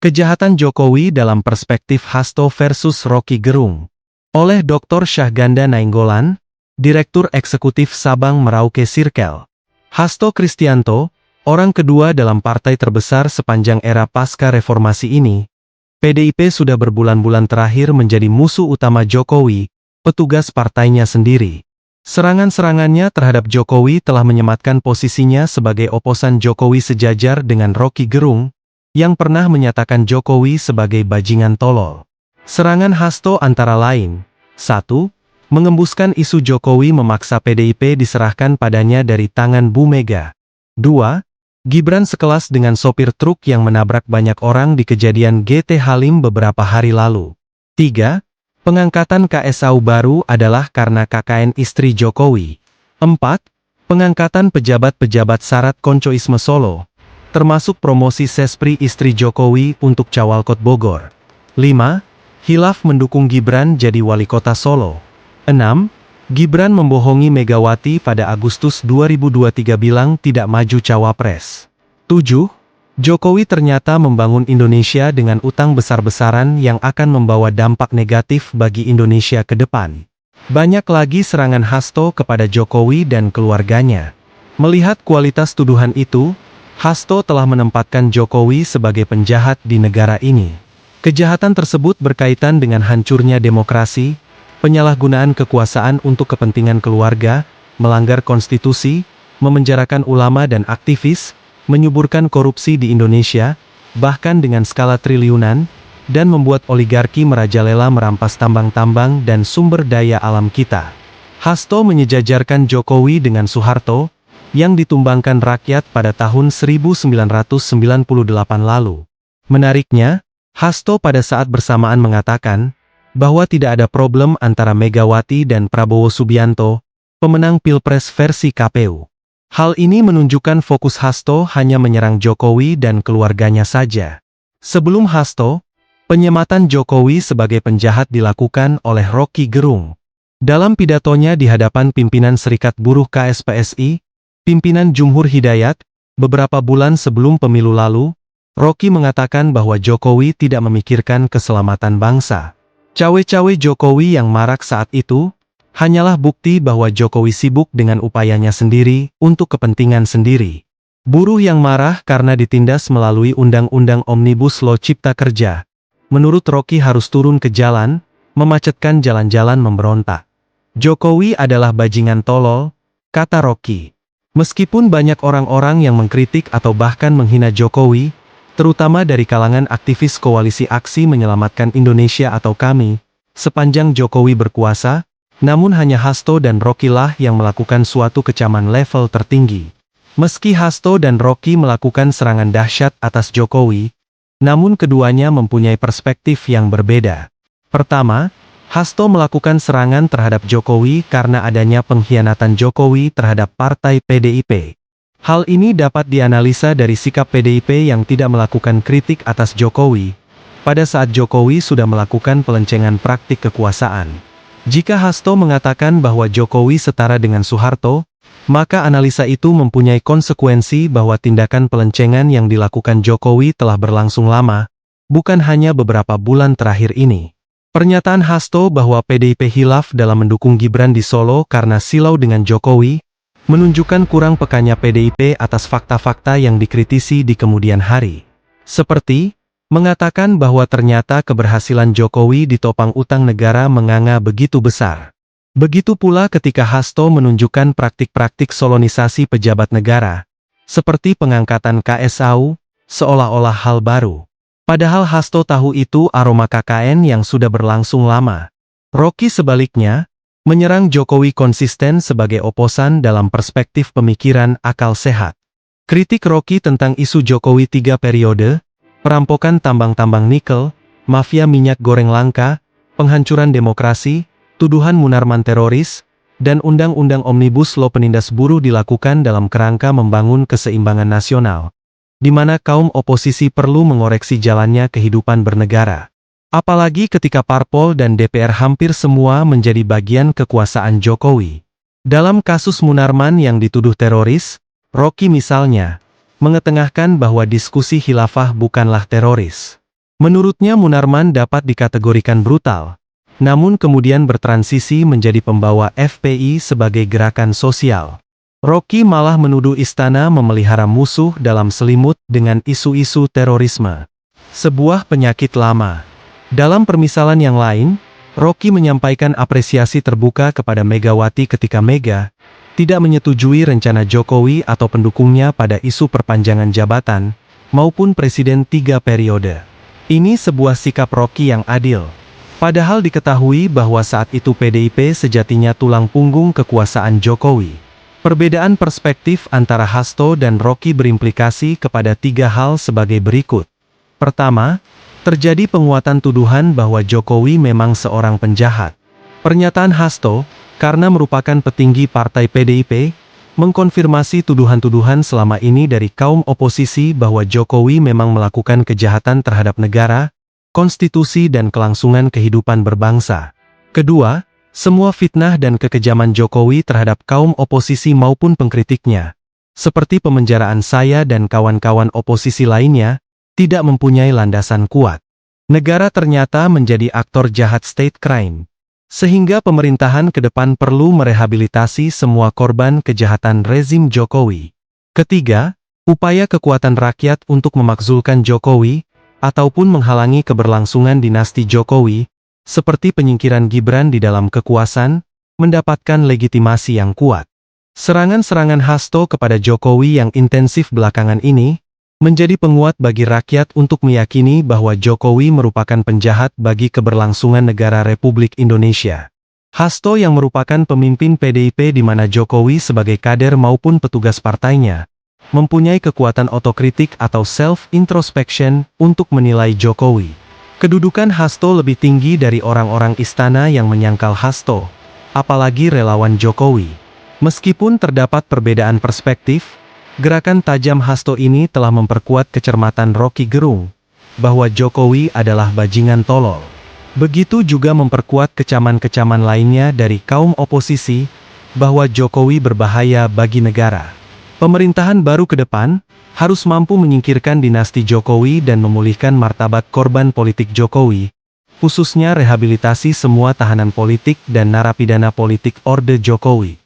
Kejahatan Jokowi dalam perspektif Hasto versus Rocky Gerung. Oleh Dr. Syahganda Nainggolan, Direktur Eksekutif Sabang Merauke Circle. Hasto Kristianto, orang kedua dalam partai terbesar sepanjang era pasca reformasi ini, PDIP sudah berbulan-bulan terakhir menjadi musuh utama Jokowi, petugas partainya sendiri. Serangan-serangannya terhadap Jokowi telah menyematkan posisinya sebagai oposan Jokowi sejajar dengan Rocky Gerung, yang pernah menyatakan Jokowi sebagai bajingan tolol. Serangan Hasto antara lain, 1. Mengembuskan isu Jokowi memaksa PDIP diserahkan padanya dari tangan Bu Mega. 2. Gibran sekelas dengan sopir truk yang menabrak banyak orang di kejadian GT Halim beberapa hari lalu. 3. Pengangkatan KSAU baru adalah karena KKN istri Jokowi. 4. Pengangkatan pejabat-pejabat syarat koncoisme Solo, termasuk promosi Sespri istri Jokowi untuk Cawalkot Bogor. 5. Hilaf mendukung Gibran jadi wali kota Solo. 6. Gibran membohongi Megawati pada Agustus 2023 bilang tidak maju cawapres. 7. Jokowi ternyata membangun Indonesia dengan utang besar-besaran yang akan membawa dampak negatif bagi Indonesia ke depan. Banyak lagi serangan Hasto kepada Jokowi dan keluarganya. Melihat kualitas tuduhan itu, Hasto telah menempatkan Jokowi sebagai penjahat di negara ini. Kejahatan tersebut berkaitan dengan hancurnya demokrasi, penyalahgunaan kekuasaan untuk kepentingan keluarga, melanggar konstitusi, memenjarakan ulama dan aktivis, menyuburkan korupsi di Indonesia, bahkan dengan skala triliunan, dan membuat oligarki merajalela merampas tambang-tambang dan sumber daya alam kita. Hasto menyejajarkan Jokowi dengan Soeharto, yang ditumbangkan rakyat pada tahun 1998 lalu. Menariknya, Hasto pada saat bersamaan mengatakan bahwa tidak ada problem antara Megawati dan Prabowo Subianto, pemenang Pilpres versi KPU. Hal ini menunjukkan fokus Hasto hanya menyerang Jokowi dan keluarganya saja. Sebelum Hasto, penyematan Jokowi sebagai penjahat dilakukan oleh Rocky Gerung. Dalam pidatonya di hadapan pimpinan Serikat Buruh KSPSI, pimpinan Jumhur Hidayat, beberapa bulan sebelum pemilu lalu, Rocky mengatakan bahwa Jokowi tidak memikirkan keselamatan bangsa. Cawe-cawe Jokowi yang marak saat itu, hanyalah bukti bahwa Jokowi sibuk dengan upayanya sendiri, untuk kepentingan sendiri. Buruh yang marah karena ditindas melalui Undang-Undang Omnibus Law Cipta Kerja, menurut Rocky harus turun ke jalan, memacetkan jalan-jalan memberontak. Jokowi adalah bajingan tolol, kata Rocky. Meskipun banyak orang-orang yang mengkritik atau bahkan menghina Jokowi, terutama dari kalangan aktivis Koalisi Aksi Menyelamatkan Indonesia atau KAMI, sepanjang Jokowi berkuasa, namun hanya Hasto dan Rocky lah yang melakukan suatu kecaman level tertinggi. Meski Hasto dan Rocky melakukan serangan dahsyat atas Jokowi, namun keduanya mempunyai perspektif yang berbeda. Pertama, Hasto melakukan serangan terhadap Jokowi karena adanya pengkhianatan Jokowi terhadap partai PDIP. Hal ini dapat dianalisa dari sikap PDIP yang tidak melakukan kritik atas Jokowi, pada saat Jokowi sudah melakukan pelencengan praktik kekuasaan. Jika Hasto mengatakan bahwa Jokowi setara dengan Soeharto, maka analisa itu mempunyai konsekuensi bahwa tindakan pelencengan yang dilakukan Jokowi telah berlangsung lama, bukan hanya beberapa bulan terakhir ini. Pernyataan Hasto bahwa PDIP hilaf dalam mendukung Gibran di Solo karena silau dengan Jokowi, menunjukkan kurang pekanya PDIP atas fakta-fakta yang dikritisi di kemudian hari. Seperti, mengatakan bahwa ternyata keberhasilan Jokowi ditopang utang negara menganga begitu besar. Begitu pula ketika Hasto menunjukkan praktik-praktik solonisasi pejabat negara, seperti pengangkatan KSAU, seolah-olah hal baru. Padahal Hasto tahu itu aroma KKN yang sudah berlangsung lama. Rocky sebaliknya, menyerang Jokowi konsisten sebagai oposan dalam perspektif pemikiran akal sehat. Kritik Rocky tentang isu Jokowi 3 periode, perampokan tambang-tambang nikel, mafia minyak goreng langka, penghancuran demokrasi, tuduhan Munarman teroris, dan Undang-Undang Omnibus Law penindas buruh dilakukan dalam kerangka membangun keseimbangan nasional, di mana kaum oposisi perlu mengoreksi jalannya kehidupan bernegara. Apalagi ketika parpol dan DPR hampir semua menjadi bagian kekuasaan Jokowi. Dalam kasus Munarman yang dituduh teroris, Rocky misalnya, mengetengahkan bahwa diskusi khilafah bukanlah teroris. Menurutnya Munarman dapat dikategorikan brutal, namun kemudian bertransisi menjadi pembawa FPI sebagai gerakan sosial. Rocky malah menuduh istana memelihara musuh dalam selimut dengan isu-isu terorisme. Sebuah penyakit lama. Dalam permisalan yang lain, Rocky menyampaikan apresiasi terbuka kepada Megawati ketika Mega tidak menyetujui rencana Jokowi atau pendukungnya pada isu perpanjangan jabatan, maupun presiden 3 periode. Ini sebuah sikap Rocky yang adil. Padahal diketahui bahwa saat itu PDIP sejatinya tulang punggung kekuasaan Jokowi. Perbedaan perspektif antara Hasto dan Rocky berimplikasi kepada 3 hal sebagai berikut. Pertama, terjadi penguatan tuduhan bahwa Jokowi memang seorang penjahat. Pernyataan Hasto, karena merupakan petinggi partai PDIP, mengkonfirmasi tuduhan-tuduhan selama ini dari kaum oposisi bahwa Jokowi memang melakukan kejahatan terhadap negara, konstitusi dan kelangsungan kehidupan berbangsa. Kedua, semua fitnah dan kekejaman Jokowi terhadap kaum oposisi maupun pengkritiknya, seperti pemenjaraan saya dan kawan-kawan oposisi lainnya, tidak mempunyai landasan kuat. Negara ternyata menjadi aktor jahat state crime. Sehingga pemerintahan ke depan perlu merehabilitasi semua korban kejahatan rezim Jokowi. Ketiga, upaya kekuatan rakyat untuk memakzulkan Jokowi, ataupun menghalangi keberlangsungan dinasti Jokowi, seperti penyingkiran Gibran di dalam kekuasaan, mendapatkan legitimasi yang kuat. Serangan-serangan Hasto kepada Jokowi yang intensif belakangan ini, menjadi penguat bagi rakyat untuk meyakini bahwa Jokowi merupakan penjahat bagi keberlangsungan negara Republik Indonesia. Hasto yang merupakan pemimpin PDIP di mana Jokowi sebagai kader maupun petugas partainya, mempunyai kekuatan otokritik atau self-introspection untuk menilai Jokowi. Kedudukan Hasto lebih tinggi dari orang-orang istana yang menyangkal Hasto, apalagi relawan Jokowi. Meskipun terdapat perbedaan perspektif, gerakan tajam Hasto ini telah memperkuat kecermatan Rocky Gerung, bahwa Jokowi adalah bajingan tolol. Begitu juga memperkuat kecaman-kecaman lainnya dari kaum oposisi, bahwa Jokowi berbahaya bagi negara. Pemerintahan baru ke depan, harus mampu menyingkirkan dinasti Jokowi dan memulihkan martabat korban politik Jokowi, khususnya rehabilitasi semua tahanan politik dan narapidana politik Orde Jokowi.